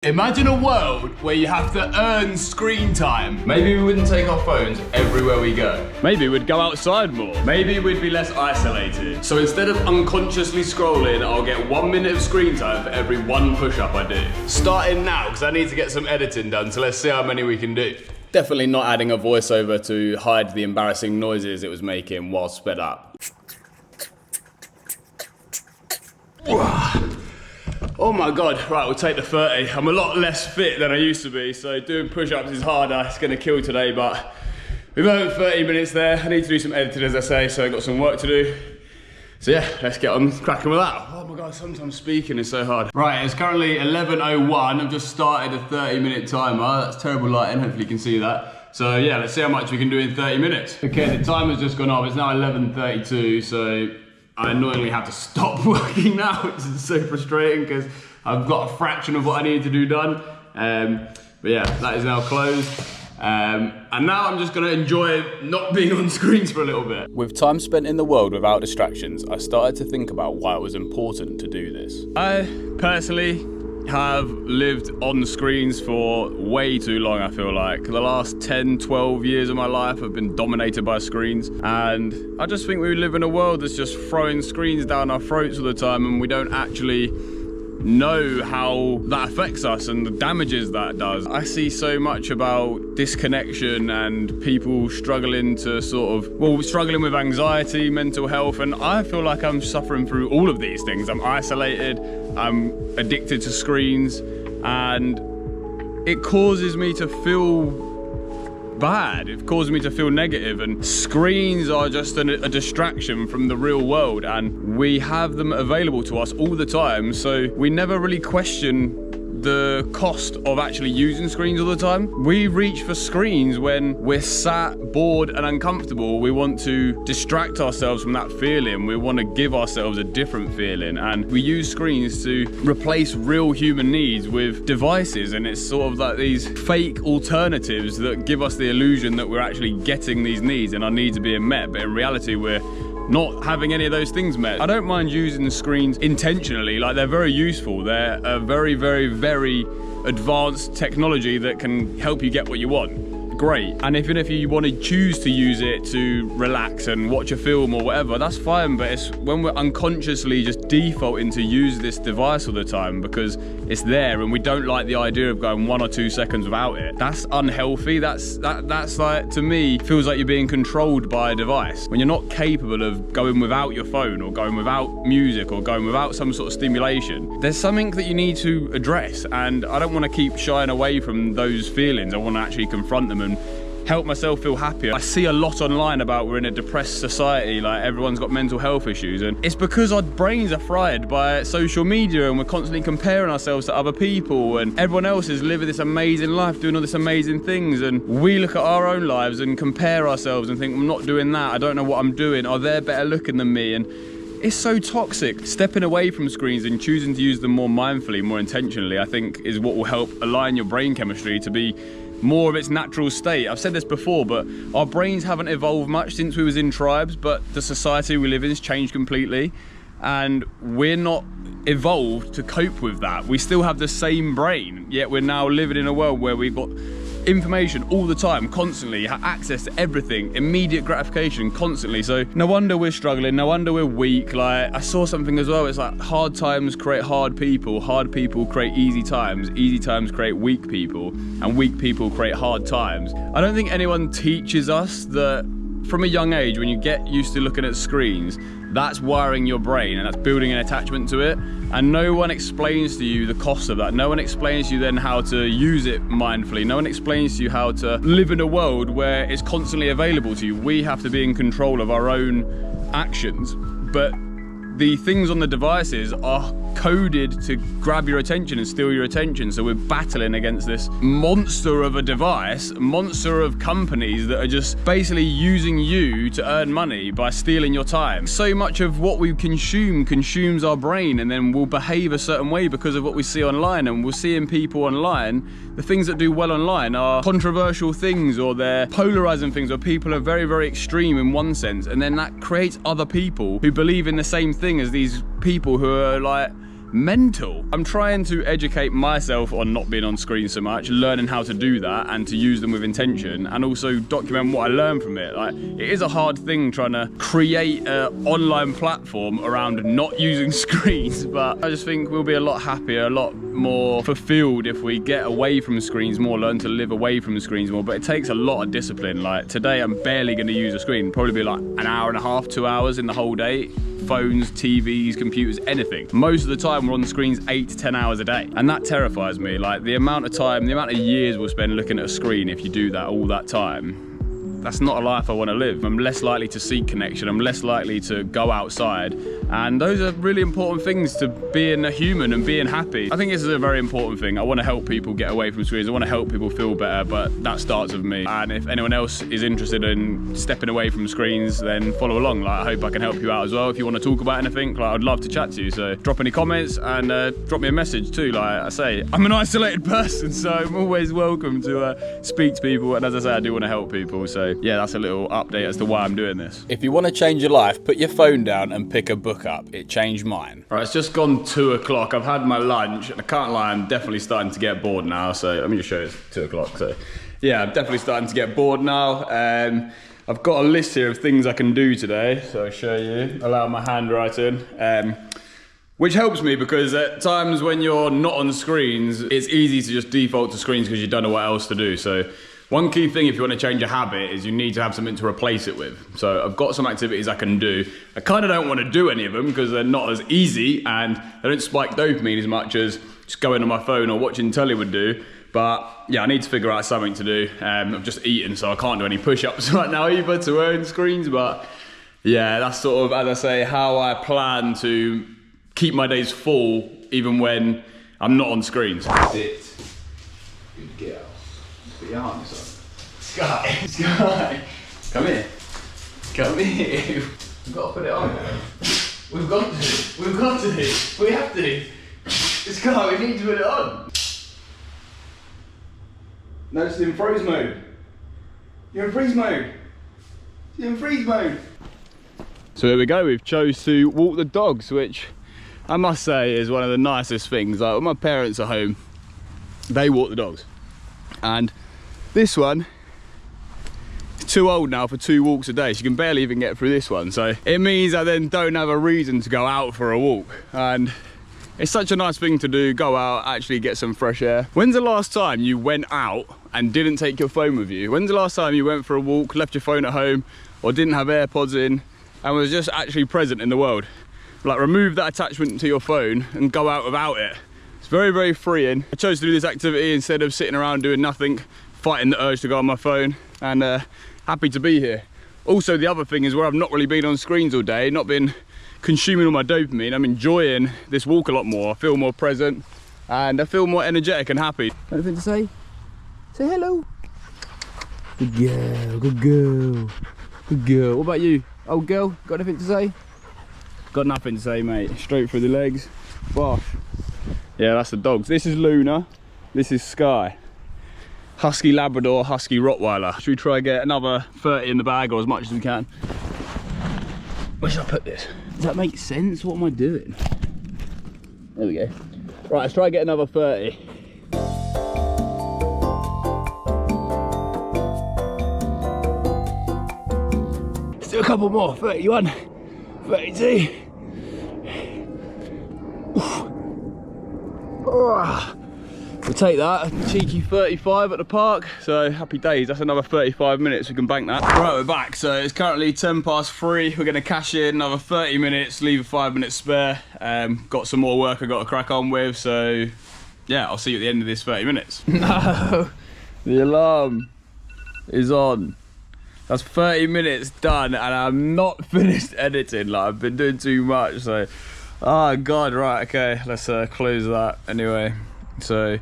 Imagine a world where you have to earn screen time. Maybe we wouldn't take our phones everywhere we go. Maybe we'd go outside more. Maybe we'd be less isolated. So instead of unconsciously scrolling, I'll get 1 minute of screen time for every one push-up I do. Starting now, because I need to get some editing done, so let's see how many we can do. Definitely not adding a voiceover to hide the embarrassing noises it was making while sped up. Oh my God, right, we'll take the 30. I'm a lot less fit than I used to be, so doing push-ups is harder. It's gonna kill today, but we've earned 30 minutes there. I need to do some editing, as I say, so I've got some work to do. So yeah, let's get on cracking with that. Oh my God, sometimes speaking is so hard. Right, it's currently 11:01. I've just started a 30-minute timer. That's terrible lighting, hopefully you can see that. So yeah, let's see how much we can do in 30 minutes. Okay, the timer's just gone off. It's now 11:32, so I annoyingly have to stop working now, which is so frustrating because I've got a fraction of what I need to do done. But yeah, that is now closed. And now I'm just gonna enjoy not being on screens for a little bit. With time spent in the world without distractions, I started to think about why it was important to do this. I personally have lived on screens for way too long, I feel like. The last 10, 12 years of my life have been dominated by screens, and I just think we live in a world that's just throwing screens down our throats all the time, and we don't actually know how that affects us and the damages that does. I see so much about disconnection and people struggling to struggling with anxiety, mental health, and I feel like I'm suffering through all of these things. I'm isolated, I'm addicted to screens, and it causes me to feel bad. It causes me to feel negative, and screens are just a distraction from the real world, and we have them available to us all the time, so we never really question the cost of actually using screens all the time. We reach for screens when we're sat, bored and uncomfortable. We want to distract ourselves from that feeling. We want to give ourselves a different feeling, and we use screens to replace real human needs with devices, and it's sort of like these fake alternatives that give us the illusion that we're actually getting these needs and our needs are being met, but in reality we're not having any of those things met. I don't mind using the screens intentionally, like they're very useful. They're a very, very, very advanced technology that can help you get what you want. Great. And even if you want to choose to use it to relax and watch a film or whatever, that's fine, but it's when we're unconsciously just defaulting to use this device all the time because it's there and we don't like the idea of going 1 or 2 seconds without it. That's unhealthy. That's like, to me, feels like you're being controlled by a device. When you're not capable of going without your phone or going without music or going without some sort of stimulation, there's something that you need to address, and I don't want to keep shying away from those feelings. I want to actually confront them and help myself feel happier. I see a lot online about we're in a depressed society, like everyone's got mental health issues, and it's because our brains are fried by social media and we're constantly comparing ourselves to other people, and everyone else is living this amazing life, doing all these amazing things, and we look at our own lives and compare ourselves and think, I'm not doing that, I don't know what I'm doing, or they're better looking than me, and it's so toxic. Stepping away from screens and choosing to use them more mindfully, more intentionally, I think is what will help align your brain chemistry to be more of its natural state. I've said this before, but our brains haven't evolved much since we was in tribes, but the society we live in has changed completely, and we're not evolved to cope with that. We still have the same brain, yet we're now living in a world where we've got information all the time, constantly, access to everything, immediate gratification constantly. So no wonder we're struggling, no wonder we're weak. Like, I saw something as well, it's like hard times create hard people create easy times create weak people, and weak people create hard times. I don't think anyone teaches us that from a young age, when you get used to looking at screens, that's wiring your brain and that's building an attachment to it, and no one explains to you the cost of that. No one explains to you then how to use it mindfully. No one explains to you how to live in a world where it's constantly available to you. We have to be in control of our own actions, but the things on the devices are coded to grab your attention and steal your attention. So we're battling against this monster of a device, monster of companies that are just basically using you to earn money by stealing your time. So much of what we consume consumes our brain, and then we'll behave a certain way because of what we see online, and we'll see in people online. The things that do well online are controversial things, or they're polarizing things, or people are very, very extreme in one sense, and then that creates other people who believe in the same thing as these people who are like mental. I'm trying to educate myself on not being on screen so much, learning how to do that and to use them with intention, and also document what I learn from it. Like, it is a hard thing trying to create an online platform around not using screens, but I just think we'll be a lot happier, a lot more fulfilled if we get away from screens more, learn to live away from screens more. But it takes a lot of discipline. Like today, I'm barely going to use a screen, probably be like an hour and a half, 2 hours in the whole day. Phones, TVs, computers, anything. Most of the time we're on screens 8 to 10 hours a day. And that terrifies me. Like the amount of time, the amount of years we'll spend looking at a screen if you do that all that time. That's not a life I want to live. I'm less likely to seek connection. I'm less likely to go outside. And those are really important things to being a human and being happy. I think this is a very important thing. I want to help people get away from screens. I want to help people feel better, but that starts with me. And if anyone else is interested in stepping away from screens, then follow along. Like, I hope I can help you out as well. If you want to talk about anything, like, I'd love to chat to you. So drop any comments and drop me a message too. Like I say, I'm an isolated person, so I'm always welcome to speak to people. And as I say, I do want to help people. So yeah, that's a little update as to why I'm doing this. If you want to change your life, put your phone down and pick a book up. It changed mine. All right, it's just gone 2 o'clock. I've had my lunch and I can't lie, I'm definitely starting to get bored now. So let me just show you, it's 2 o'clock. So yeah, I'm definitely starting to get bored now. I've got a list here of things I can do today. So I'll show you, allow my handwriting. Which helps me because at times when you're not on screens, it's easy to just default to screens because you don't know what else to do. So one key thing if you want to change a habit is you need to have something to replace it with. So I've got some activities I can do. I kind of don't want to do any of them because they're not as easy and they don't spike dopamine as much as just going on my phone or watching telly would do. But yeah, I need to figure out something to do. I've just eaten, so I can't do any push-ups right now either to earn screens. But yeah, that's sort of, as I say, how I plan to keep my days full even when I'm not on screens. Sit. Good girl. Put your arms up. Sky, Sky. Come here. Come here. We've got to put it on. We've got to. We've got to. We have to. Sky, we need to put it on. No, it's in freeze mode. You're in freeze mode. You're in freeze mode. So here we go. We've chose to walk the dogs, which I must say is one of the nicest things. Like when my parents are home, they walk the dogs. And this one is too old now for 2 walks a day. She can barely even get through this one. So it means I then don't have a reason to go out for a walk. And it's such a nice thing to do, go out, actually get some fresh air. When's the last time you went out and didn't take your phone with you? When's the last time you went for a walk, left your phone at home, or didn't have AirPods in, and was just actually present in the world? Like, remove that attachment to your phone and go out without it. It's very, very freeing. I chose to do this activity instead of sitting around doing nothing, fighting the urge to go on my phone, and happy to be here. Also, the other thing is where I've not really been on screens all day, not been consuming all my dopamine, I'm enjoying this walk a lot more. I feel more present and I feel more energetic and happy. Anything to say? Say hello. Good girl, good girl, good girl. What about you? Old girl, got anything to say? Got nothing to say, mate. Straight through the legs. Bosh. Yeah, that's the dogs. This is Luna, this is Sky. Husky Labrador, Husky Rottweiler. Should we try and get another 30 in the bag, or as much as we can? Where should I put this? Does that make sense? What am I doing? There we go. Right, let's try and get another 30. Let's do a couple more. 31, 32. We'll take that, a cheeky 35 at the park. So happy days, that's another 35 minutes, we can bank that. Right, we're back, so it's currently 3:10. We're gonna cash in another 30 minutes, leave a 5 minutes spare. Got some more work I got to crack on with, so yeah, I'll see you at the end of this 30 minutes. No, the alarm is on. That's 30 minutes done and I'm not finished editing. Like, I've been doing too much, so, oh God, right, okay, let's close that anyway. So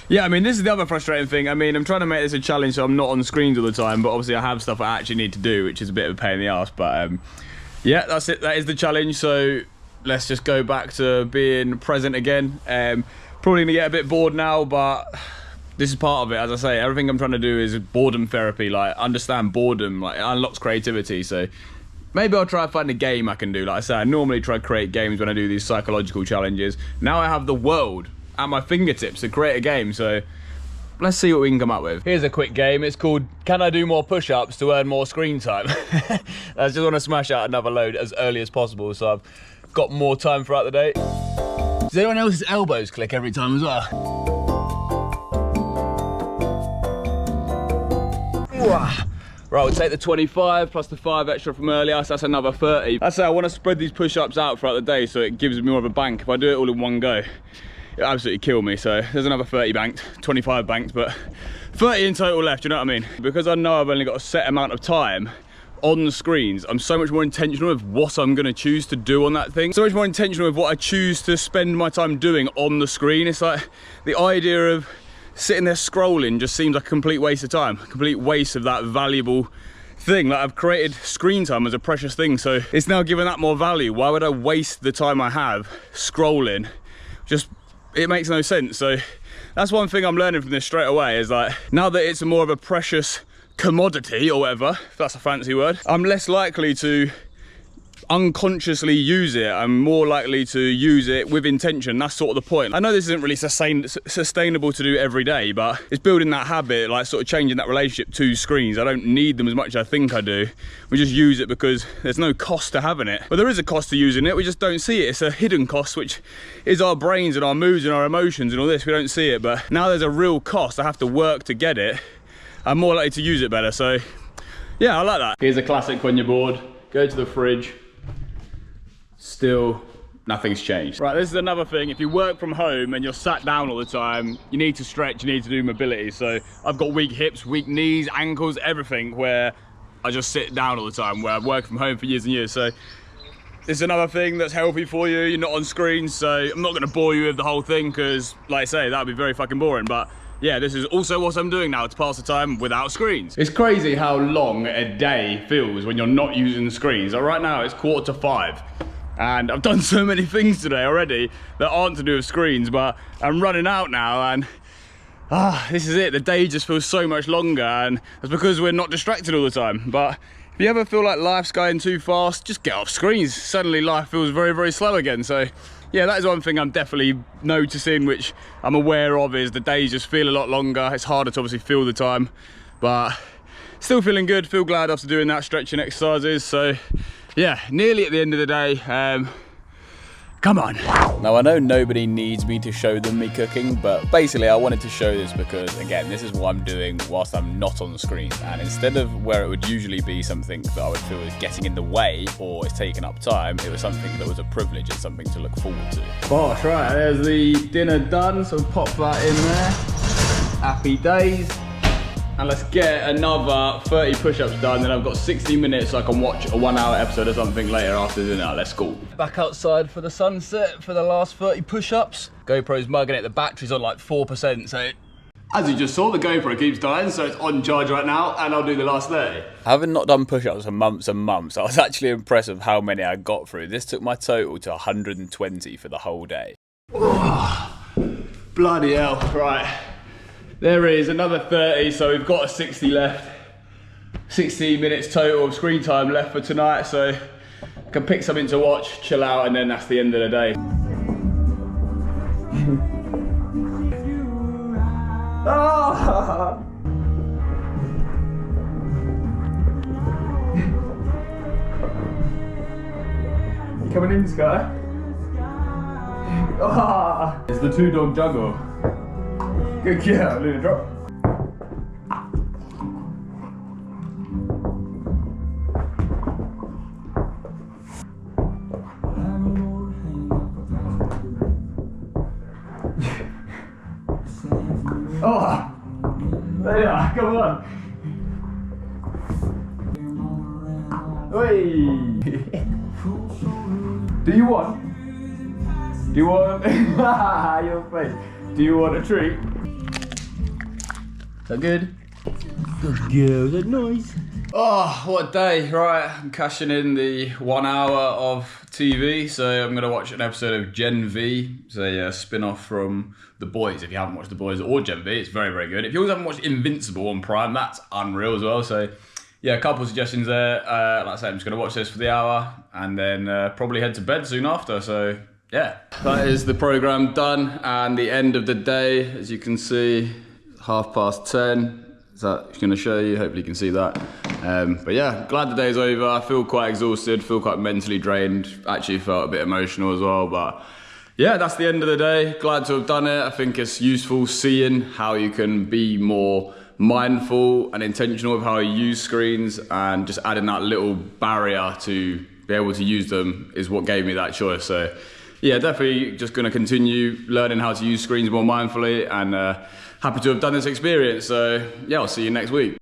yeah, I mean, this is the other frustrating thing. I mean, I'm trying to make this a challenge so I'm not on screens all the time, but obviously I have stuff I actually need to do, which is a bit of a pain in the ass. But yeah, that's it, that is the challenge. So let's just go back to being present again. Probably gonna get a bit bored now, but this is part of it. As I say, everything I'm trying to do is boredom therapy. Like, understand boredom, like, it unlocks creativity. So Maybe I'll try and find a game I can do. Like I say, I normally try to create games when I do these psychological challenges. Now I have the world at my fingertips to create a game, so let's see what we can come up with. Here's a quick game. It's called Can I Do More Push-Ups to Earn More Screen Time? I just want to smash out another load as early as possible, so I've got more time throughout the day. Does anyone else's elbows click every time as well? Right, we'll take the 25 plus the 5 extra from earlier, so that's another 30. That's how I want to spread these push-ups out throughout the day so it gives me more of a bank. If I do it all in one go, it'll absolutely kill me. So there's another 30 banked, 25 banked, but 30 in total left, you know what I mean? Because I know I've only got a set amount of time on the screens, I'm so much more intentional with what I'm going to choose to do on that thing. So much more intentional with what I choose to spend my time doing on the screen. It's like the idea of sitting there scrolling just seems like a complete waste of time, a complete waste of that valuable thing. Like, I've created screen time as a precious thing, so it's now given that more value. Why would I waste the time I have scrolling? Just, it makes no sense. So that's one thing I'm learning from this straight away, is like, now that it's more of a precious commodity or whatever, if that's a fancy word, I'm less likely to unconsciously use it. I'm more likely to use it with intention. That's sort of the point. I know this isn't really sustainable to do every day, but it's building that habit, like sort of changing that relationship to screens. I don't need them as much as I think I do. We just use it because there's no cost to having it. But there is a cost to using it, we just don't see it. It's a hidden cost, which is our brains and our moods and our emotions and all this. We don't see it, but now there's a real cost. I have to work to get it. I'm more likely to use it better, so yeah, I like that. Here's a classic when you're bored. Go to the fridge. Still, nothing's changed. Right, this is another thing. If you work from home and you're sat down all the time, you need to stretch, you need to do mobility. So I've got weak hips, weak knees, ankles, everything, where I just sit down all the time, where I've worked from home for years and years. So this is another thing that's healthy for you. You're not on screen, so I'm not gonna bore you with the whole thing, because like I say, that'd be very fucking boring. But yeah, this is also what I'm doing now to pass the time without screens. It's crazy how long a day feels when you're not using the screens. Like right now, it's 4:45. And I've done so many things today already that aren't to do with screens, but I'm running out now, and this is it. The day just feels so much longer, and it's because we're not distracted all the time. But if you ever feel like life's going too fast, just get off screens. Suddenly life feels very, very slow again. So yeah, that is one thing I'm definitely noticing, which I'm aware of, is the days just feel a lot longer. It's harder to obviously feel the time, but still feeling good, feel glad after doing that stretching exercises. So yeah, nearly at the end of the day. Come on. Now I know nobody needs me to show them me cooking, but basically I wanted to show this because, again, this is what I'm doing whilst I'm not on the screen. And instead of where it would usually be something that I would feel is getting in the way or is taking up time, it was something that was a privilege and something to look forward to. Bosh, right, there's the dinner done, so pop that in there. Happy days. And let's get another 30 push-ups done, then I've got 60 minutes so I can watch a 1 hour episode or something later after dinner. Let's go. Back outside for the sunset for the last 30 push-ups. GoPro's mugging it, the battery's on like 4%, so as you just saw, the GoPro keeps dying, so it's on charge right now, and I'll do the last 30. Having not done push-ups for months and months, I was actually impressed with how many I got through. This took my total to 120 for the whole day. Oh, bloody hell, right. There is another 30, so we've got a 60 left. 60 minutes total of screen time left for tonight, so I can pick something to watch, chill out, and then that's the end of the day. Oh! Coming in, Sky? Oh! It's the 2-dog juggle. Good girl, Luna, drop. Oh, there you are, come on. Oi. Do you want your face? Do you want a treat? Is that good? Good girl, is that nice? Oh, what a day. Right, I'm cashing in the 1 hour of TV, so I'm gonna watch an episode of Gen V. It's a spin-off from The Boys. If you haven't watched The Boys or Gen V, it's very, very good. If you also haven't watched Invincible on Prime, that's unreal as well. So yeah, a couple of suggestions there. Like I said, I'm just going to watch this for the hour and then probably head to bed soon after. So yeah, that is the program done and the end of the day. As you can see, 10:30. Is that going to show you? Hopefully you can see that. But yeah, glad the day's over. I feel quite exhausted, feel quite mentally drained. Actually felt a bit emotional as well, but yeah, that's the end of the day. Glad to have done it. I think it's useful seeing how you can be more mindful and intentional with how you use screens, and just adding that little barrier to be able to use them is what gave me that choice. So yeah, definitely just going to continue learning how to use screens more mindfully, and happy to have done this experience. So yeah, I'll see you next week.